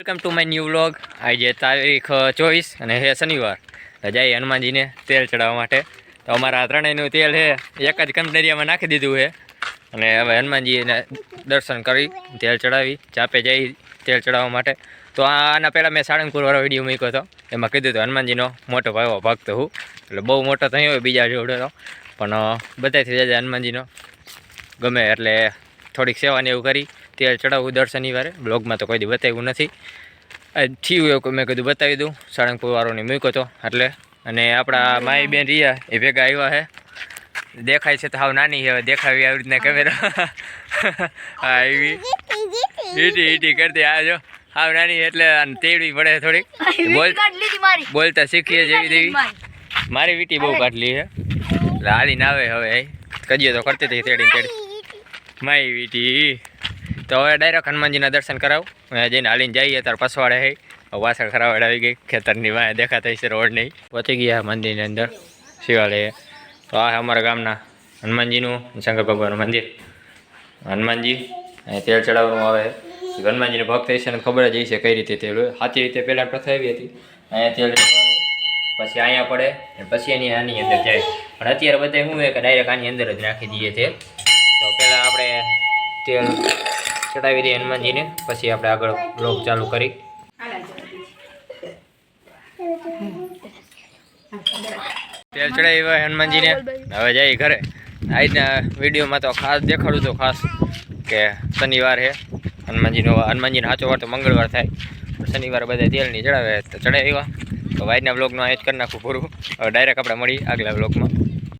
Welcome to my new vlog. આજે તારીખ 24 અને હે શનિવાર। જઈએ હનુમાનજીને તેલ ચડાવવા માટે। તો અમારા ત્રણેયનું તેલ છે એક જ કંપનરીયામાં નાખી દીધું છે અને હવે હનુમાનજીને દર્શન કરી તેલ ચડાવી ચાપે જઈ તેલ ચડાવવા માટે। તો આના પહેલાં મેં સાળંગપુર વાળો વિડીયો મૂક્યો હતો, એમાં કીધું હતું હનુમાનજીનો મોટો ભાવો ભક્ત હું, એટલે બહુ મોટો થયો હોય બીજા જોડે તો, પણ બધાથી જાય હનુમાનજીનો ગમે એટલે થોડીક સેવાને એવું કરી તેલ ચડાવવું દર શનિવારે। બ્લોગમાં તો કોઈ દી બતાવ્યું નથી, થયું એવું મેં કીધું બતાવી દઉં। સાળંગપુર વાળોને મૂક્યો હતો એટલે। અને આપણા માઈ બેન રિયા એ ભેગા આવ્યા છે, દેખાય છે તો હાવ નાની છે, દેખાવી આવી રીતના કેમેરા હા આવી ઈટી કરતી આ જો હાવ નાની એટલે તેડવી પડે થોડીક, બોલતા શીખીએ જેવી દેવી। મારી વીટી બહુ કાઢલી છે એટલે હાલીને આવે હવે કજીએ તો કરતી હતી તેડી મારી વીટી। તો હવે ડાયરેક્ટ હનુમાનજીના દર્શન કરાવું, જઈને હાલીને જઈએ ત્યારે પસવાડે હે વાસણ ખરાવડ આવી ગઈ ખેતરની વાંહે દેખાતા હશે રોડ નહીં, પહોંચી ગયા મંદિરની અંદર શિવાલય। તો આ અમારા ગામના હનુમાનજીનું શંકર ભગવાનનું મંદિર। હનુમાનજી અહીં તેલ ચડાવવામાં આવે છે, હનુમાનજીને ભક્ત હશે ને ખબર જ હશે કઈ રીતે તેલ હોય। સાચી રીતે પહેલાં પ્રથા એવી હતી, અહીંયા તેલ ચડાવવાનું પછી અહીંયા પડે પછી આની અંદર જાય, પણ અત્યારે બધા શું હોય કે ડાયરેક્ટ આની અંદર જ નાખી દઈએ તેલ। તો પહેલાં આપણે તેલ ચડાવી દઈએ હનુમાનજીને, પછી આપણે આગળ બ્લોગ ચાલુ કરી। તેલ ચડાવી હનુમાનજીને, હવે જઈએ ઘરે। આજના વિડીયોમાં તો ખાસ દેખાડું તો ખાસ કે શનિવાર છે, હનુમાનજીનો સાચો વાર તો મંગળવાર થાય, શનિવારે બધા તેલની ચડાવે તો ચડાવી। તો આજના બ્લોગનું અહીં જ કરી નાખું પૂરું। હવે ડાયરેક્ટ આપણે મળીએ આગલા બ્લોગમાં।